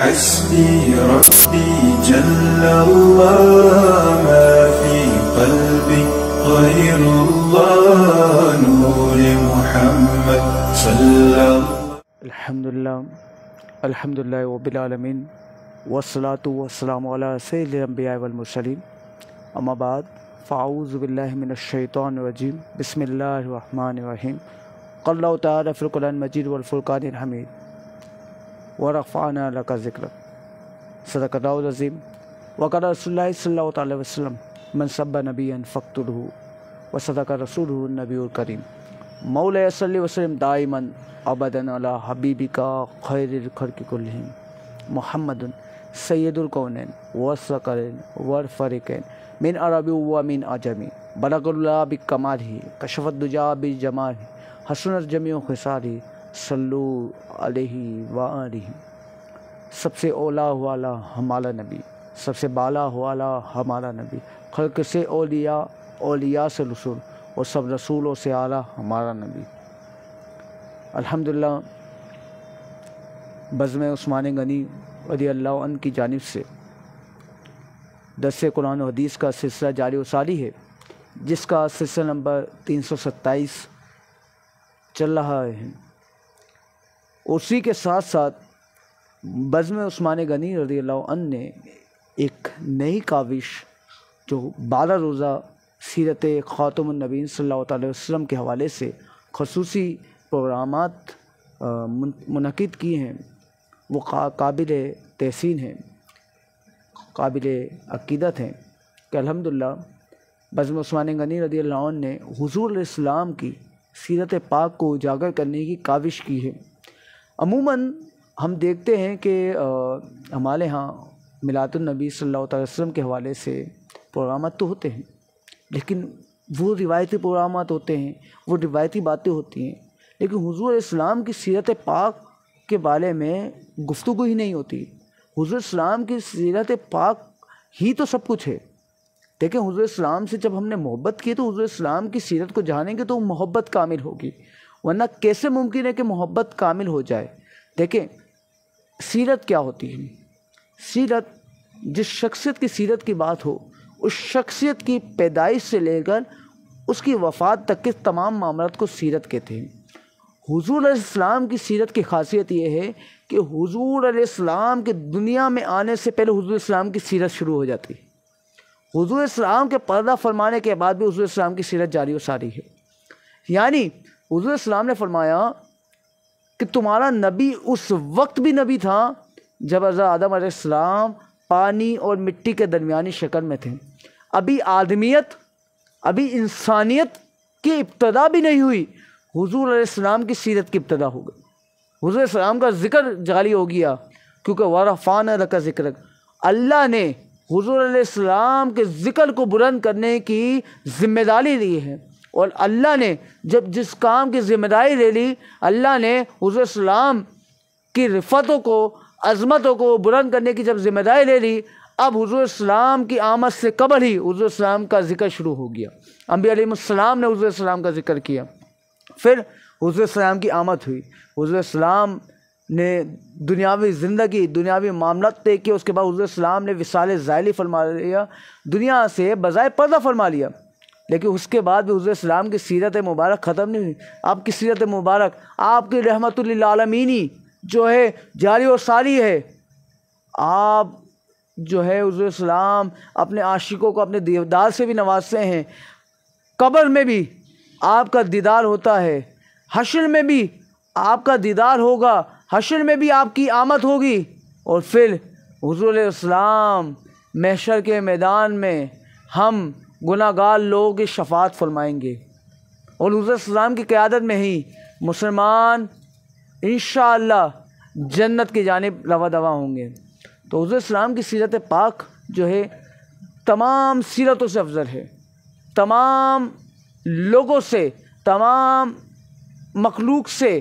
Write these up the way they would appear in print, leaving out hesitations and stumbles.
हस्बी रब्बी जल्लल्लाह मा फी क़ल्बी ग़ैरुल्लाह नूरे मुहम्मद सल्लल्लाहु अल्हम्दुलिल्लाह रब्बिल आलमीन वस्सलातु वस्सलामु अला सय्यिदिल अंबिया वल मुरसलीन अम्मा बाद फ़अऊज़ु बिल्लाहि मिनश शैतानिर रजीम बिस्मिल्लाहिर रहमानिर रहीम क़ल्लाहु तआला फ़िल क़ुरआनिल मजीद वल फ़ुरक़ानिल हमीद व रफ़अना लका ज़िक्रक सदक़ल्लाहुल अज़ीम व क़ाला रसूलुल्लाहि सल्लल्लाहु अलैहि वसल्लम मन सब्बा नबिय्यन फ़क़्तुलहु व सदक़ रसूलुहु नबियुल करीम मौला सल्लि व सल्लिम दाइमन अबदन अला हबीबिका खैरिल खल्क़ि कुल्लिहिम मुहम्मदुन सय्यदुल कौनैन व सकलैन वल फ़रीक़ैन मिन अरबी व मिन अजमी बलगुल्लाह बिकमालिही कशफ़त दुजा बिजमालिही हसनत जमीउ ख़िसालिही सल्लु अलैहि व आलिहि। सबसे औला वाला हमारा नबी, सबसे बाला वाला हमारा नबी, खल्क़ से औलिया, औलिया से रसूल और सब रसूलों से आला हमारा नबी। अल्हम्दुलिल्लाह बज़्म उस्मान गनी रज़ियल्लाहु अन्हु की जानिब से दर्स कुरान और हदीस का सिलसिला जारी व सारी है, जिसका सिलसिला नंबर 327 चल रहा है। उसी के साथ साथ बज़्म उस्मान गनी रज़ियल्लाहु अन्हु ने एक नई काविश जो 12 रोज़ा सीरत ख़ातमुन नबीय्यीन सल्लल्लाहु अलैहि वसल्लम के हवाले से ख़ुसूसी प्रोग्रामात मुनक़िद किए हैं, वो काबिल तहसीन हैं, काबिल अक़ीदत हैं कि अल्हम्दुलिल्लाह बज़्म उस्मान गनी रज़ियल्लाहु अन्हु ने हुज़ूर इस्लाम की सीरत पाक को उजागर करने की काविश की है। अमूमन हम देखते हैं कि हमारे यहाँ मिलादुन नबी सल्लल्लाहु अलैहि वसल्लम के हवाले से प्रोग्रामात तो होते हैं, लेकिन वो रिवायती प्रोग्रामात होते हैं, वो रिवायती बातें होती हैं, लेकिन हुज़ूर इस्लाम की सीरत पाक के बारे में गुफ्तगू ही नहीं होती। हुज़ूर इस्लाम की सीरत पाक ही तो सब कुछ है। देखें, हुज़ूर इस्लाम से जब हमने मोहब्बत की तो हुज़ूर इस्लाम की सीरत को जानेंगे तो मोहब्बत कामिल होगी, वरना कैसे मुमकिन है कि मोहब्बत कामिल हो जाए। देखें, सीरत क्या होती है? सीरत, जिस शख्सियत की सीरत की बात हो, उस शख्सियत की पैदाइश से लेकर उसकी वफ़ात तक के तमाम मामलात को सीरत कहते हैं। हुज़ूर अलैहिस्सलाम की सीरत की खासियत ये है कि हुज़ूर अलैहिस्सलाम के दुनिया में आने से पहले हुज़ूर इस्लाम की सीरत शुरू हो जाती है। हुज़ूर इस्लाम के पर्दा फरमाने के बाद भी हुज़ूर इस्लाम की सीरत जारी व सारी है। यानी हुज़ूर इस्लाम ने फरमाया कि तुम्हारा नबी उस वक्त भी नबी था जब हज़रत आदम अलैहिस्सलाम पानी और मिट्टी के दरमियानी शक्ल में थे। अभी आदमियत, अभी इंसानियत की इब्तदा भी नहीं हुई, हुज़ूर अलैहिस्सलाम की सीरत की इब्तदा हो गई। हुज़ूर अलैहिस्सलाम का ज़िक्र जारी हो गया, क्योंकि वरफ़अना लका ज़िक्रक, अल्लाह ने हुज़ूर अलैहिस्सलाम के ज़िक्र को बुलंद करने की ज़िम्मेदारी ली है। और अल्लाह ने जब जिस काम की ज़िम्मेदारी ले ली, अल्लाह ने हुज़ूर अलैहिस्सलाम की रिफ़तों को, अज़मतों को बुलंद करने की जब ज़िम्मेदारी ले ली, अब हुज़ूर अलैहिस्सलाम की आमद से कबल ही हुज़ूर अलैहिस्सलाम का ज़िक्र शुरू हो गया। अंबिया अलैहिमुस्सलाम ने हुज़ूर अलैहिस्सलाम का ज़िक्र किया, फिर हुज़ूर अलैहिस्सलाम की आमद हुई, हुज़ूर अलैहिस्सलाम ने दुनियावी ज़िंदगी, दुनियावी मामलात तय किए, उसके बाद हुज़ूर अलैहिस्सलाम ने विसाल ज़ाइली फरमा लिया, दुनिया से बज़ाए पर्दा फरमा लिया। लेकिन उसके बाद भी हुज़ूर अलैहिस्सलाम की सीरत मुबारक ख़त्म नहीं हुई। आपकी सीरत मुबारक, आपकी रहमतुल लिल आलमीनी जो है जारी और सारी है। आप जो है हुज़ूर अलैहिस्सलाम अपने आशिकों को अपने दीदार से भी नवाजते हैं। कब्र में भी आपका दीदार होता है, हश्र में भी आपका दीदार होगा, हश्र में भी आपकी आमद होगी, और फिर हुज़ूर अलैहिस्सलाम महशर के मैदान में हम गुनाहगार लोगों की शफ़ाअत फरमाएंगे, और हुज़ूर अलैहिस्सलाम की क़यादत में ही मुसलमान इंशाअल्लाह जन्नत की जानिब रवा दवा होंगे। तो हुज़ूर अलैहिस्सलाम की सीरत पाक जो है तमाम सीरतों से अफजल है। तमाम लोगों से, तमाम मखलूक से,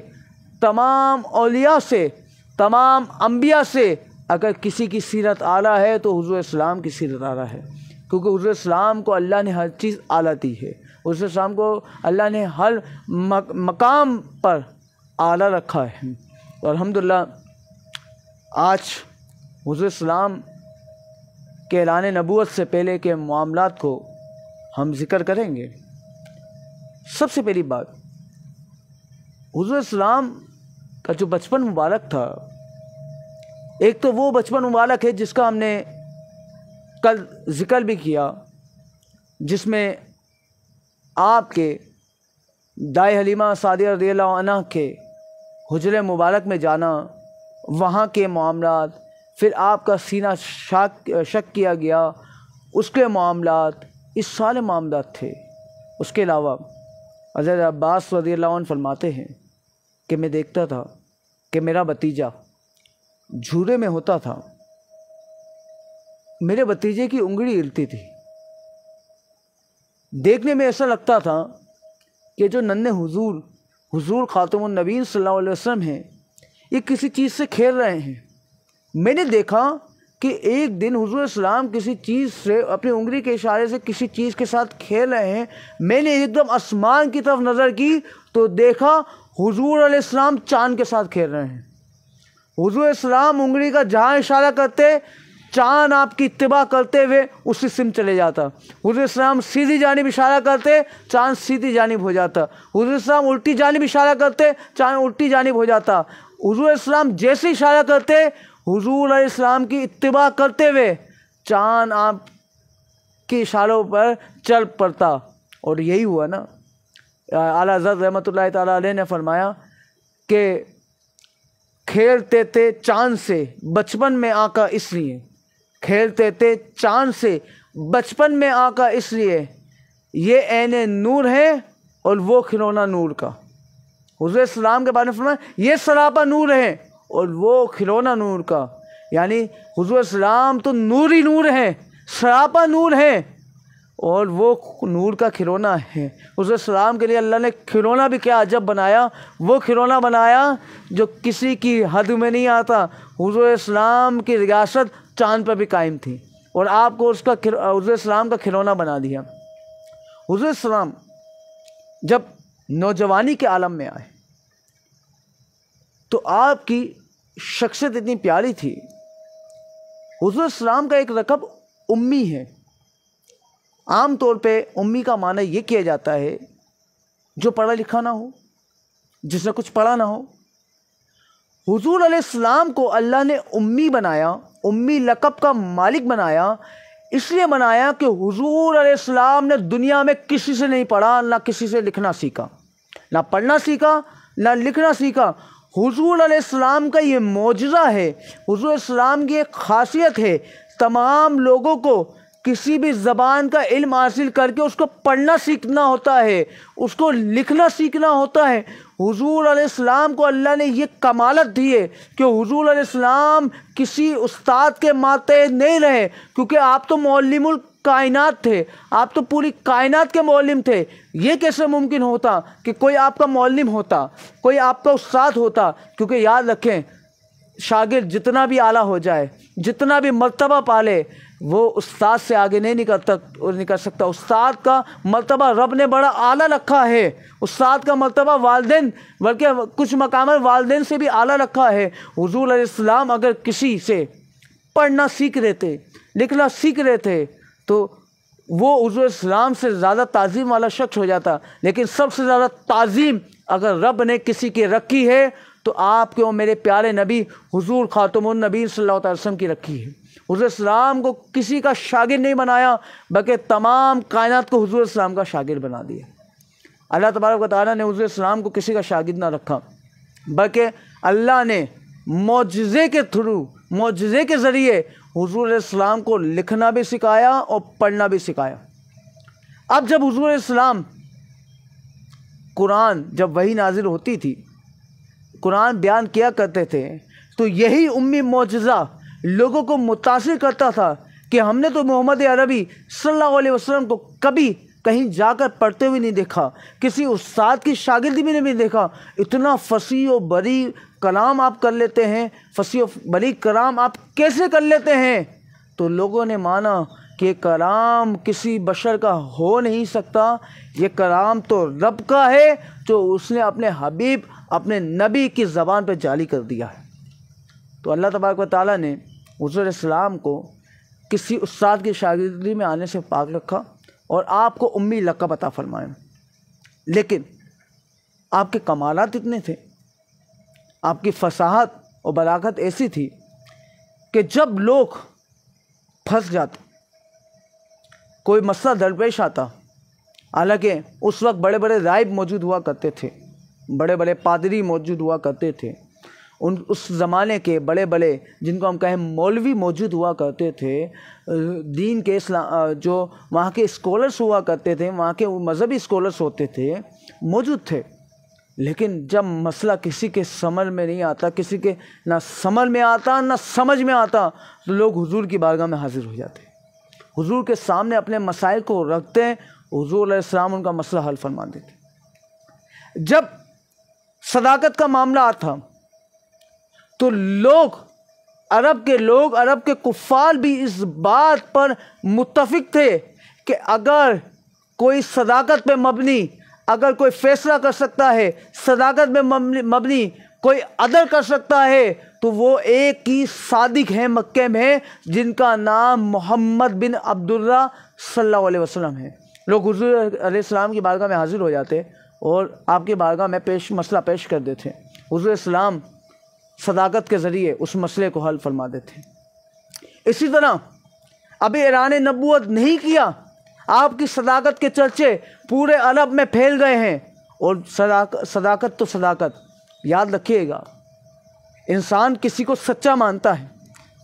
तमाम औलिया से, तमाम अंबिया से अगर किसी की सीरत आला है तो हुज़ूर अलैहिस्सलाम की सीरत आला है, क्योंकि हुज़ूर अलैहिस्सलाम को अल्लाह ने हर चीज़ आला दी है। हुज़ूर अलैहिस्सलाम को अल्लाह ने हर मकाम पर आला रखा है। और अल्हम्दुलिल्लाह आज हुज़ूर इस्लाम के ऐलान नबूवत से पहले के मामलात को हम जिक्र करेंगे। सबसे पहली बात, हुज़ूर इस्लाम का जो बचपन मुबारक था, एक तो वो बचपन मुबारक है जिसका हमने कल जिक्र भी किया, जिसमें आपके दाई हलीमा सादिया रज़ियल्लाहु अन्हा के हुजरे मुबारक में जाना, वहाँ के मामलात, फिर आपका सीना शक किया गया, उसके मामलात, इस सारे मामलात थे। उसके अलावा हज़रत अब्बास रज़ियल्लाहु अन्हु फरमाते हैं कि मैं देखता था कि मेरा भतीजा झूले में होता था, मेरे भतीजे की उंगली हिलती थी। देखने में ऐसा लगता था कि जो नन्हे हुजूर खातमुन नबीन सल्लल्लाहु अलैहि वसल्लम हैं, ये किसी चीज़ से खेल रहे हैं। मैंने देखा कि एक दिन हुजूर इस्लाम किसी चीज़ से, अपनी उंगली के इशारे से किसी चीज़ के साथ खेल रहे हैं। मैंने एकदम आसमान की तरफ नज़र की तो देखा हुजूर अलैहिस्सलाम चाँद के साथ खेल रहे हैं। हुजूर इस्लाम उंगली का जहाँ इशारा करते, चाँद आपकी इत्तिबा करते हुए उसी सिम चले जाता। हुजूर इस्लाम सीधी जानिब इशारा करते, चाँद सीधी जानिब हो जाता। हुजूर इस्लाम उल्टी जानिब इशारा करते, चाँद उल्टी जानिब हो जाता। हुजूर इस्लाम जैसे इशारा करते, हुजूर अलैहिस्सलाम की इत्तिबा करते हुए चाँद आप के इशारों पर चल पड़ता। और यही हुआ ना। आला हज़रत रहमतुल्लाहि तआला अलैह ने फरमाया कि खेलते थे चाँद से बचपन में आका इसलिए, खेलते थे चाँद से बचपन में आका इसलिए, ये ऐने नूर है और वो खिलौना नूर का। हुज़ूर इस्लाम के बारे में फरमाया ये सरापा नूर है और वो खिलौना नूर का। यानी हुज़ूर इस्लाम तो नूर ही नूर है, सरापा नूर है और वो नूर का खिलौना है। हुज़ूर इस्लाम के लिए अल्लाह ने खिलौना भी क्या अजब बनाया। वो खिलौना बनाया जो किसी की हद में नहीं आता। हुज़ूर इस्लाम की रियासत चाँद पर भी कायम थी और आपको उसका हुज़ूर इस्लाम का खिलौना बना दिया। हुज़ूर इस्लाम जब नौजवानी के आलम में आए तो आपकी शख्सियत इतनी प्यारी थी। हुज़ूर इस्लाम का एक लक़ब उम्मी है। आम तौर पे उम्मी का माना ये किया जाता है जो पढ़ा लिखा ना हो, जिसने कुछ पढ़ा ना हो। हुज़ूर अलैहिस्सलाम को अल्लाह ने उम्मी बनाया, उम्मी लक़ब का मालिक बनाया। इसलिए बनाया कि हुज़ूर अलैहिस्सलाम ने दुनिया में किसी से नहीं पढ़ा, ना किसी से लिखना सीखा, ना पढ़ना सीखा, ना लिखना सीखा। हुज़ूर अलैहिस्सलाम का ये मौजज़ा है, हुज़ूर अलैहिस्सलाम की एक ख़ासियत है। तमाम लोगों को किसी भी ज़बान का इल्म हासिल करके उसको पढ़ना सीखना होता है, उसको लिखना सीखना होता है। हुज़ूर अलैहिस्सलाम को अल्लाह ने ये कमालत दी है कि हुज़ूर अलैहिस्सलाम किसी उस्ताद के मातहत नहीं रहे, क्योंकि आप तो मौल्लिमुल कायनात थे, आप तो पूरी कायनात के मौल्लिम थे। ये कैसे मुमकिन होता कि कोई आपका मौल्लिम होता, कोई आपका उस्ताद होता? क्योंकि याद रखें, शागिर्द जितना भी आला हो जाए, जितना भी मर्तबा पाले, वो उस्ताद से आगे नहीं निकल सकता। उस्ताद का मर्तबा रब ने बड़ा आला रखा है। उस्ताद का मर्तबा वालिदैन, बल्कि कुछ मकाम वालिदैन से भी आला रखा है। हुज़ूर अलैहिस्सलाम अगर किसी से पढ़ना सीख रहे थे, लिखना सीख रहे थे, तो वो हुज़ूर अलैहिस्सलाम से ज़्यादा ताज़ीम वाला शख्स हो जाता। लेकिन सबसे ज़्यादा ताज़ीम अगर रब ने किसी की रखी है तो आपके और मेरे प्यारे नबी हुज़ूर खातमुन नबी सल्लल्लाहु अलैहि वसल्लम की रखी है। हुज़ूर इस्लाम को किसी का शागिर्द नहीं बनाया, बल्कि तमाम कायनात को हुज़ूर इस्लाम का शागिर्द बना दिया। अल्लाह तबारक व तआला ने हुज़ूर इस्लाम को किसी का शागिर्द ना रखा, बल्कि अल्लाह ने मौजज़े के थ्रू, मौजज़े के ज़रिए हुज़ूर इस्लाम को लिखना भी सिखाया और पढ़ना भी सिखाया। अब जब हुज़ूर इस्लाम कुरान, जब वही नाजिल होती थी, कुरान बयान किया करते थे, तो यही उम्मी मौजज़ा लोगों को मुतासिर करता था कि हमने तो मोहम्मद अरबी सल्लल्लाहु अलैहि वसल्लम को कभी कहीं जाकर पढ़ते हुए नहीं देखा, किसी उस्ताद की शागिर्दी भी नहीं देखा। इतना फसीह और बरी कलाम आप कर लेते हैं, फसीह और बरी कलाम आप कैसे कर लेते हैं? तो लोगों ने माना कि कलाम किसी बशर का हो नहीं सकता, ये कलाम तो रब का है जो उसने अपने हबीब, अपने नबी की ज़बान पर जारी कर दिया है। तो अल्लाह तबारक व तआला ने हुज़ूर इस्लाम को किसी उस्ताद की शागिर्दी में आने से पाक रखा और आपको उम्मी लक़ब अता फरमाया। लेकिन आपके कमालात इतने थे, आपकी फसाहत और बलागत ऐसी थी कि जब लोग फंस जाते, कोई मसला दरपेश आता, हालांकि उस वक्त बड़े बड़े राहिब मौजूद हुआ करते थे, बड़े बड़े पादरी मौजूद हुआ करते थे, उस ज़माने के बड़े बड़े जिनको हम कहें मौलवी मौजूद हुआ करते थे, दीन के इस्लाम जो वहाँ के स्कॉलर्स हुआ करते थे, वहाँ के मज़हबी स्कॉलर्स होते थे, मौजूद थे। लेकिन जब मसला किसी के समझ में नहीं आता, किसी के ना समझ में आता ना समझ में आता, तो लोग हुजूर की बारगाह में हाजिर हो जाते, हुजूर के सामने अपने मसाइल को रखते हैं, हुजूर अलैहिस्सलाम उनका मसला हल फरमा देते। जब सदाकत का मामला आता तो लोग, अरब के कुफ़ार भी इस बात पर मुत्तफिक थे कि अगर कोई सदाकत पे मबनी, अगर कोई फ़ैसला कर सकता है, सदाकत पे मबनी कोई अदल कर सकता है, तो वो एक ही सादिक है मक्के में जिनका नाम मोहम्मद बिन अब्दुल्ला सल्लल्लाहु अलैहि वसल्लम है। लोग हुजूर अलैहिस्सलाम की बारगाह में हाजिर हो जाते और आपकी बारगाह में मसला पेश कर देते। हुजूर इस्लाम सदाकत के ज़रिए उस मसले को हल फरमा देते। इसी तरह अभी ऐलान नबूवत नहीं किया, आपकी सदाकत के चर्चे पूरे अरब में फैल गए हैं। और सदाकत तो सदाकत, याद रखिएगा, इंसान किसी को सच्चा मानता है,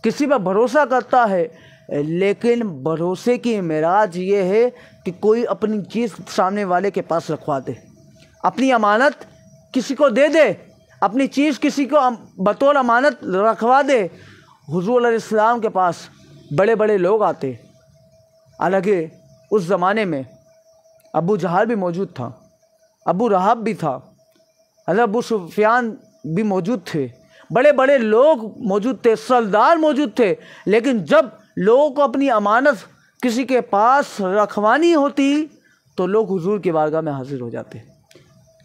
किसी पर भरोसा करता है, लेकिन भरोसे की मेराज ये है कि कोई अपनी चीज़ सामने वाले के पास रखवा दे, अपनी अमानत किसी को दे दे, अपनी चीज़ किसी को बतौर अमानत रखवा दे। हुजूर अलैहिस्सलाम के पास बड़े बड़े लोग आते, हालांकि उस ज़माने में अबू जहल भी मौजूद था, अबू रहब भी था, अबू सुफियान भी मौजूद थे, बड़े बड़े लोग मौजूद थे, सरदार मौजूद थे। लेकिन जब लोगों को अपनी अमानत किसी के पास रखवानी होती तो लोग हुजूर की बारगाह में हाजिर हो जाते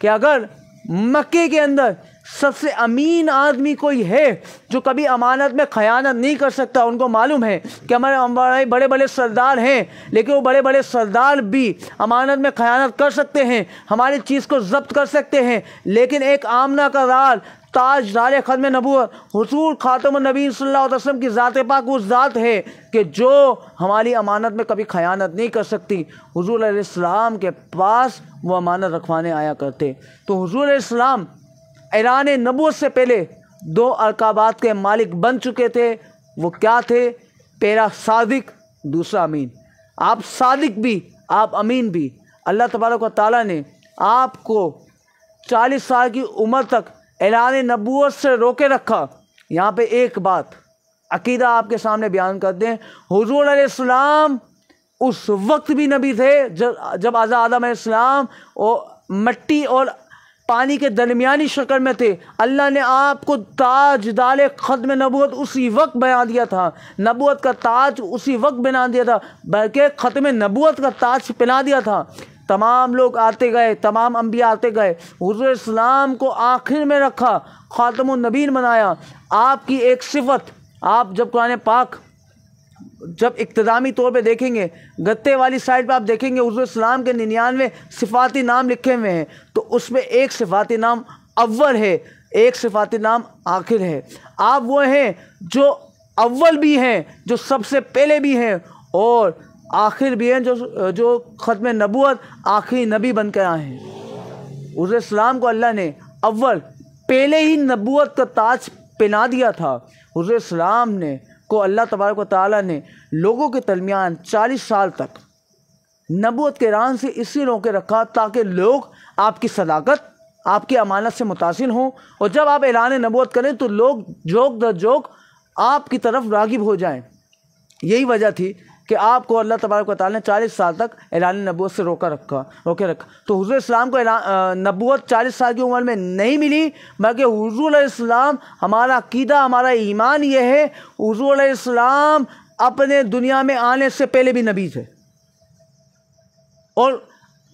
कि अगर मक्के के अंदर सबसे अमीन आदमी कोई है जो कभी अमानत में खयानत नहीं कर सकता, उनको मालूम है कि हमारे बड़े बड़े सरदार हैं, लेकिन वो बड़े बड़े सरदार भी अमानत में खयानत कर सकते हैं, हमारी चीज़ को जब्त कर सकते हैं, लेकिन एक आमना का राल ताजदार ख़त्म नबूवत हुजूर खातमुन नबी सल्लल्लाहु अलैहि वसल्लम की ज़ात पाक वो ज़ात है कि जो हमारी अमानत में कभी खयानत नहीं कर सकती। हुजूर अलैहिस्सलाम के पास वो अमानत रखवाने आया करते। तो हुजूर अलैहिस्सलाम ऐलान नबूवत से पहले दो अलकाबात के मालिक बन चुके थे। वो क्या थे? पहला सादिक, दूसरा अमीन। आप सादिक भी, आप अमीन भी। अल्लाह तबारक व तआला ने आपको 40 साल की उम्र तक ऐलान नबूवत से रोके रखा। यहाँ पे एक बात अकीदा आपके सामने बयान कर दें, हुजूर अलैहिस्सलाम उस वक्त भी नबी थे जब आदम अलैहिस्सलाम और मिट्टी और पानी के दरमियानी शक्ल में थे। अल्लाह ने आपको ताजदार ख़त्म नबूवत उसी वक्त बना दिया था, नबूवत का ताज उसी वक्त बना दिया था, बल्कि ख़त्म नबूवत का ताज पहना दिया था। तमाम लोग आते गए, तमाम अंबिया आते गए, हुजूर इस्लाम को आखिर में रखा, ख़ातमुन नबीन बनाया। आपकी एक सिफत, आप जब कुरान पाक जब इक्तदामी तौर पे देखेंगे, गत्ते वाली साइड पे आप देखेंगे हुजूर इस्लाम के 99 सिफाती नाम लिखे हुए हैं, तो उसमें एक सिफाती नाम अव्वल है, एक सिफाती नाम आखिर है। आप वो हैं जो अव्वल भी हैं, जो सबसे पहले भी हैं, और आखिर भी हैं, जो ख़त्म नबूवत आखिरी नबी बन कर आए हैं। हुजूर इस्लाम को अल्लाह ने अव्वल पहले ही नबूवत का ताज पहना दिया था। हुजूर इस्लाम ने को अल्लाह तबारक व तआला ने लोगों के दरमियान 40 साल तक नबूवत के रान से इसी रोके रखा ताकि लोग आपकी सदाकत, आपकी अमानत से मुतासिर हों, और जब आप ऐलान नबूवत करें तो लोग जोक दर जोक आपकी तरफ रागिब हो जाएं। यही वजह थी कि आपको अल्लाह तबारक व तआला ने 40 साल तक ऐलान नबूवत से रोके रखा। तो हुजूर इस्लाम को नबूवत 40 साल की उम्र में नहीं मिली, बल्कि हुजूर इस्लाम, हमारा अकीदा, हमारा ईमान ये है, हुजूर इस्लाम अपने दुनिया में आने से पहले भी नबी थे, और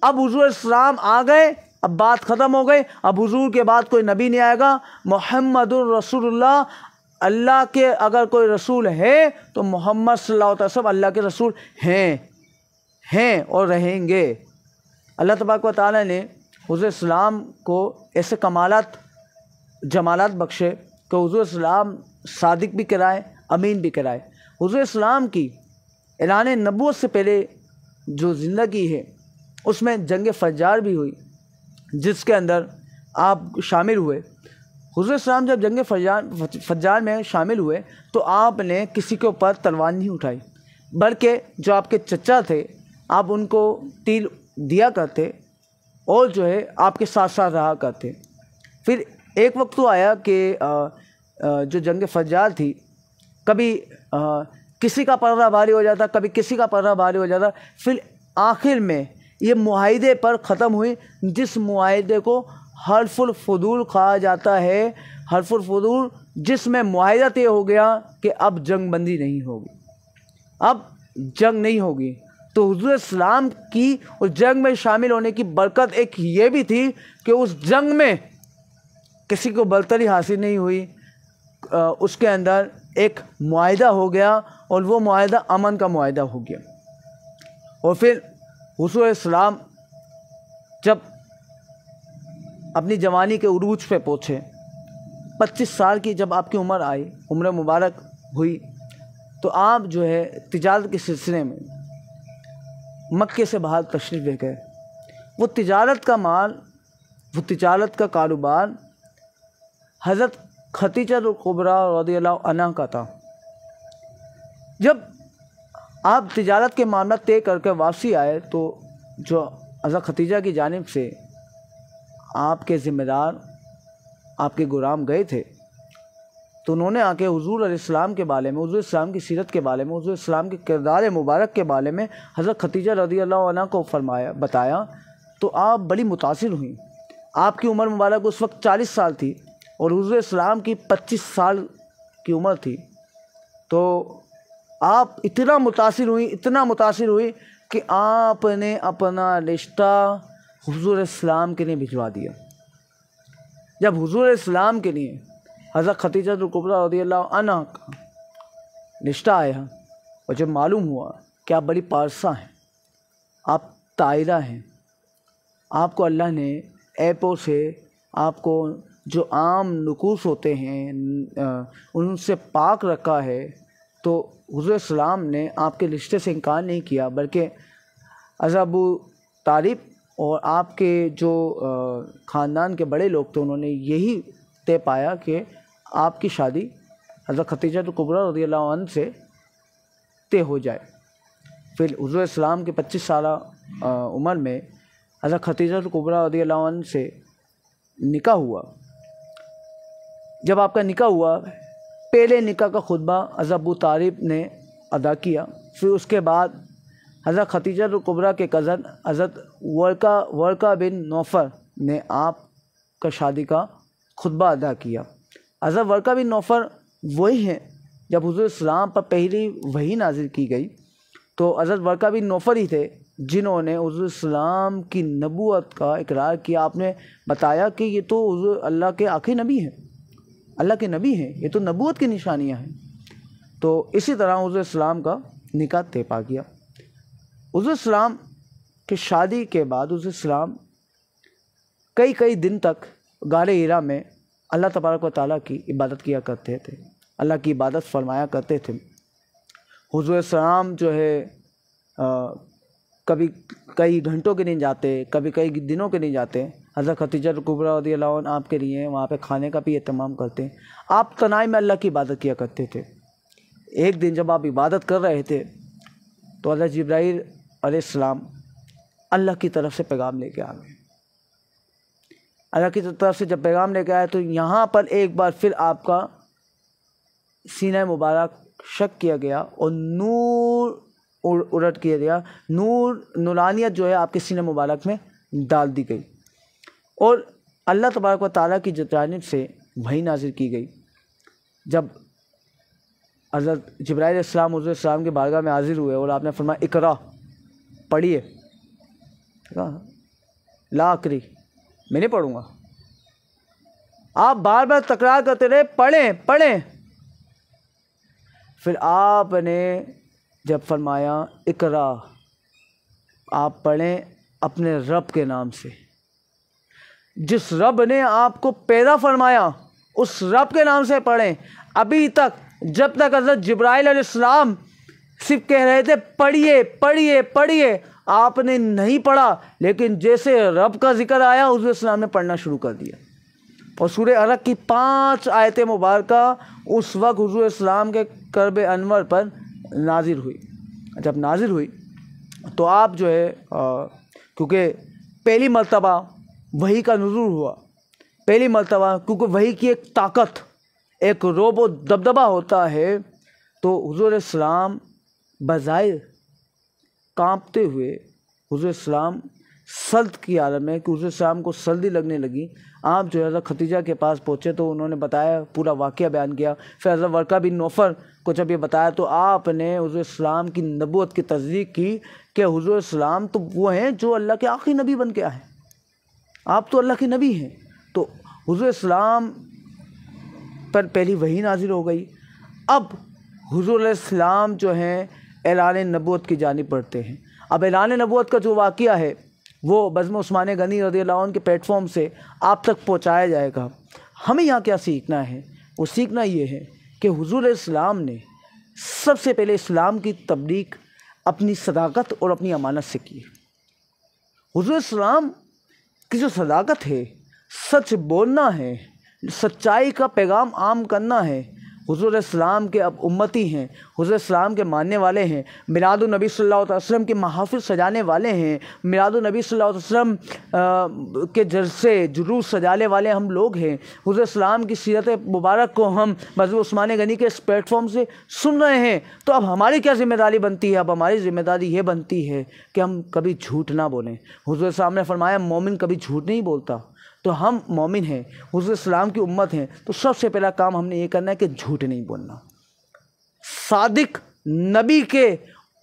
अब हुजूर इस्लाम आ गए, अब बात ख़त्म हो गई। अब हुजूर के बाद कोई नबी नहीं आएगा। मुहम्मदुर रसूलुल्लाह अल्लाह के अगर कोई रसूल है तो मोहम्मद सल्लल्लाहु अलैहि वसल्लम अल्लाह के रसूल हैं और रहेंगे। अल्लाह तबारक व तआला ने हुज़ूर इस्लाम को ऐसे कमालात जमालात बख्शे कि हुज़ूर इस्लाम सादिक भी कराए, अमीन भी कराए। हुज़ूर इस्लाम की ऐलान नबूवत से पहले जो ज़िंदगी है उसमें जंग फज्जार भी हुई, जिसके अंदर आप शामिल हुए। हुज़ूर इस्लाम जब जंग फज्जार में शामिल हुए तो आपने किसी के ऊपर तलवार नहीं उठाई, बल्कि जो आपके चचा थे आप उनको तीर दिया करते और जो है आपके साथ साथ रहा करते। फिर एक वक्त तो आया कि जो जंग फज्जार थी, कभी किसी का पर्रा भारी हो जाता, कभी किसी का पर्रा भारी हो जाता। फिर आखिर में ये मुआहिदे पर ख़त्म हुई, जिस मुआहिदे को हल्फुल फुदूल कहा जाता है। हल्फुल फुदूल जिसमें मुआहिदा तय हो गया कि अब जंग बंदी नहीं होगी, अब जंग नहीं होगी। तो हुज़ूर इस्लाम की उस जंग में शामिल होने की बरकत एक ये भी थी कि उस जंग में किसी को बरतरी हासिल नहीं हुई, उसके अंदर एक मुआहिदा हो गया और वो मुआहिदा अमन का मुआहिदा हो गया। और फिर हुज़ूर इस्लाम जब अपनी जवानी के उरूज पे पहुँचे, 25 साल की जब आपकी उम्र आई, उम्र मुबारक हुई, तो आप जो है तिजारत के सिलसिले में मक्के से बाहर तशरीफ़ ले गए। वो तिजारत का माल, वो तिजारत का कारोबार हज़रत खदीजा कुबरा रज़ियल्लाहु अन्हा का था। जब आप तिजारत के मामला तय करके वापसी आए तो जो हज़रत खदीजा की जानिब से आपके ज़िम्मेदार, आपके गुलाम गए थे, तो उन्होंने आके हुज़ूर अलैहिस्सलाम के बारे में, हुज़ूर इस्लाम की सीरत के बारे में, हुज़ूर इस्लाम के किरदार मुबारक के बारे में हज़रत खदीजा रज़ियल्लाहु अन्हा को बताया। तो आप बड़ी मुतासिर हुई। आपकी उम्र मुबारक उस वक्त 40 साल थी और हुज़ूर इस्लाम की 25 साल की उम्र थी। तो आप इतना मुतासिर हुई कि आपने अपना रिश्ता हुज़ूर इस्लाम के लिए भिजवा दिया। जब हुज़ूर इस्लाम के लिए हज़रत खदीजा कुबरा रज़ियल्लाहु अन्हा का रिश्ता आया और जब मालूम हुआ कि आप बड़ी पारसा हैं, आप तायरा हैं, आपको अल्लाह ने ऐपों से, आपको जो आम नुकूस होते हैं उनसे पाक रखा है, तो हुज़ूर इस्लाम ने आपके रिश्ते से इनकार नहीं किया, बल्कि हज़रत अबू तालिब और आपके जो ख़ानदान के बड़े लोग थे, उन्होंने यही तय पाया कि आपकी शादी हज़रत खदीजा कुबरा रज़ियल्लाहु अन्हा से तय हो जाए। फिर हुज़ूर इस्लाम के 25 साल उम्र में हज़रत खदीजा कुबरा रज़ियल्लाहु अन्हा से निकाह हुआ। जब आपका निकाह हुआ, पहले निकाह का खुतबा हज़रत अबू तालिब ने अदा किया। फिर उसके बाद हज़रत खदीजा कुबरा के कज़न हज़रत वर्का बिन नौफल ने आपका शादी का खुतबा अदा किया। हज़रत वर्का बिन नौफल वही हैं जब हुज़ूर इस्लाम पर पहली वही नाजिल की गई, तो हज़रत वर्का बिन नौफल ही थे जिन्होंने हुज़ूर इस्लाम की नबूवत का इकरार किया। आपने बताया कि ये तो हुज़ूर अल्लाह के आखिरी नबी हैं, अल्लाह के नबी हैं, ये तो नबूवत की निशानियाँ हैं। तो इसी तरह हुज़ूर इस्लाम का निकाह तय पा गया। हुज़ूर इस्लाम की शादी के बाद हुज़ूर इस्लाम कई दिन तक गारे हिरा में अल्लाह तबारक व तआला की इबादत किया करते थे, अल्लाह की इबादत फरमाया करते थे। हुज़ूर इस्लाम जो है कभी कई घंटों के नहीं जाते, कभी कई दिनों के नहीं जाते। हज़रत खदीजा कुबरा रज़ियल्लाहु अन्हा आपके लिए वहाँ पे खाने का भी एहतमाम करते हैं। आप तनाई में अल्लाह की इबादत किया करते थे। एक दिन जब आप इबादत कर रहे थे तो हज़रत जिब्राईल अलैहिस्सलाम अल्लाह की तरफ से पैगाम लेके आ गए। अल्लाह की तरफ से जब पैगाम लेके आए तो यहाँ पर एक बार फिर आपका सीना मुबारक शक किया गया और नूर उलट किया गया, नूरानियत जो है आपके सीने मुबारक में डाल दी गई और अल्लाह तबारक व तआला की जानिब से वही नाजिल की गई। जब हज़रत जिब्राईल अलैहिस्सलाम हुज़ूर इस्लाम के बारगाह में हाजिर हुए और आपने फरमाया इकरा, पढ़िए। ला अकरी, मैं नहीं पढ़ूँगा। आप बार बार तकरार करते रहे, पढ़ें। फिर आपने जब फरमाया इकरा, आप पढ़ें अपने रब के नाम से। जिस रब ने आपको पैदा फरमाया उस रब के नाम से पढ़ें। अभी तक जब तक हज़रत जिब्राइल अलैहिस्सलाम सिर्फ कह रहे थे पढ़िए पढ़िए पढ़िए, आपने नहीं पढ़ा, लेकिन जैसे रब का जिक्र आया हुज़ूर इस्लाम ने पढ़ना शुरू कर दिया। और सूरह अलक की 5 आयतें मुबारका उस वक्त हुज़ूर इस्लाम के कर्ब अनवर पर नाजिल हुई। जब नाजिल हुई तो आप जो है क्योंकि पहली मर्तबा वही का नुज़ूल हुआ, पहली मर्तबा, क्योंकि वही की एक ताकत, एक रोब व दबदबा होता है, तो हुज़ूर इस्लाम बज़ाहिर कांपते हुए हुज़ूर इस्लाम सर्द की हालत में, कि हुज़ूर इस्लाम को सर्दी लगने लगी। आप जो है हज़रत खदीजा के पास पहुँचे तो उन्होंने बताया, पूरा वाक़या बयान किया। फिर हज़रत वर्का बिन नौफल को जब ये बताया तो आपने हुज़ूर इस्लाम की नबूवत की तस्दीक की कि हुज़ूर इस्लाम तो वो हैं जो अल्लाह के आखिरी नबी बन के आए, आप तो अल्लाह के नबी हैं। तो हुज़ूर इस्लाम पर पहली वही नाजिल हो गई। अब हुज़ूर इस्लाम जो हैं ऐलान नबूवत की जानिब बढ़ते हैं। अब ऐलान नबूवत का जो वाक़या है वो बज़्म उस्मान गनी रज़ियल्लाहु अन्हु के प्लेटफॉर्म से आप तक पहुँचाया जाएगा। हमें यहाँ क्या सीखना है? वो सीखना ये है कि हुज़ूर इस्लाम ने सबसे पहले इस्लाम की तबलीग अपनी सदाकत और अपनी अमानत से की। हुज़ूर इस्लाम की जो सदाकत है, सच बोलना है, सच्चाई का पैगाम आम करना है। हुज़ूर इस्लाम के अब उम्मती हैं, हुज़ूर इस्लाम के मानने वाले हैं, मिलादुन नबी सल्लल्लाहु अलैहि वसल्लम के महाफिल सजाने वाले हैं, मिलादुन नबी सल्लल्लाहु अलैहि वसल्लम के जलसे जुलूस सजाने वाले हम लोग हैं। हुज़ूर इस्लाम की सीरत मुबारक को हम बज़्म उस्मान गनी के इस प्लेटफॉर्म से सुन रहे हैं। तो अब हमारी क्या ज़िम्मेदारी बनती है? अब हमारी ज़िम्मेदारी ये बनती है कि हम कभी झूठ ना बोलें। हुज़ूर इस्लाम ने फरमाया मोमिन कभी झूठ नहीं बोलता। तो हम मोमिन हैं, हुज़ूर इस्लाम की उम्मत हैं, तो सबसे पहला काम हमने ये करना है कि झूठ नहीं बोलना। सादिक नबी के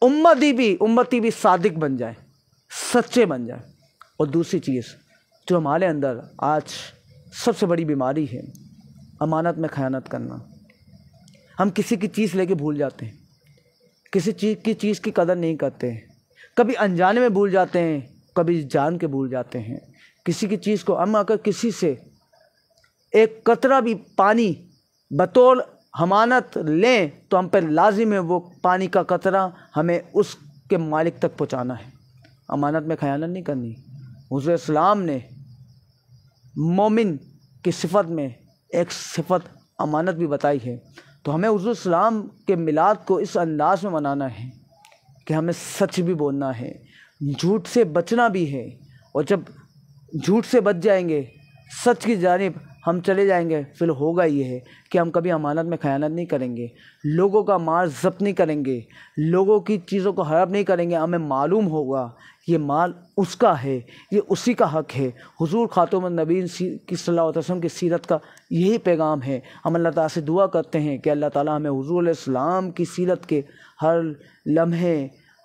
उम्मती भी सादिक बन जाए, सच्चे बन जाए। और दूसरी चीज़ जो हमारे अंदर आज सबसे बड़ी बीमारी है, अमानत में खयानत करना। हम किसी की चीज़ लेके भूल जाते हैं, किसी चीज़ की कदर नहीं करते हैं, कभी अनजाने में भूल जाते हैं, कभी जान के भूल जाते हैं। किसी की चीज़ को हम अगर किसी से एक कतरा भी पानी बतौर अमानत लें तो हम पर लाजिम है वो पानी का कतरा हमें उसके मालिक तक पहुंचाना है। अमानत में खयानत नहीं करनी। हुज़ूर इस्लाम ने मोमिन की सिफ़त में एक सिफ़त अमानत भी बताई है। तो हमें हुज़ूर इस्लाम के मिलाद को इस अंदाज़ में मनाना है कि हमें सच भी बोलना है, झूठ से बचना भी है। और जब झूठ से बच जाएंगे, सच की जानिब हम चले जाएंगे, फिर होगा ये है कि हम कभी अमानत में खयानत नहीं करेंगे, लोगों का माल ज़ब्त नहीं करेंगे, लोगों की चीज़ों को हड़प नहीं करेंगे। हमें मालूम होगा ये माल उसका है, ये उसी का हक़ है। हुज़ूर खातमुन नबीन की सल्लल्लाहु अलैहि वसल्लम की सीरत का यही पैगाम है। हम अल्लाह ताला से दुआ करते हैं कि अल्लाह ताला हमें हुज़ूर इस्लाम की सीरत के हर लम्हे,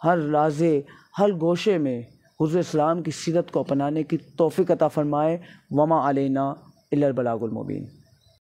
हर राज़े, हर गोशे में हुज़ूर इस्लाम की सीरत को अपनाने की तौफ़ीक़ अता फ़रमाए। वमा अलैना इल्लल बलागुल मुबीन।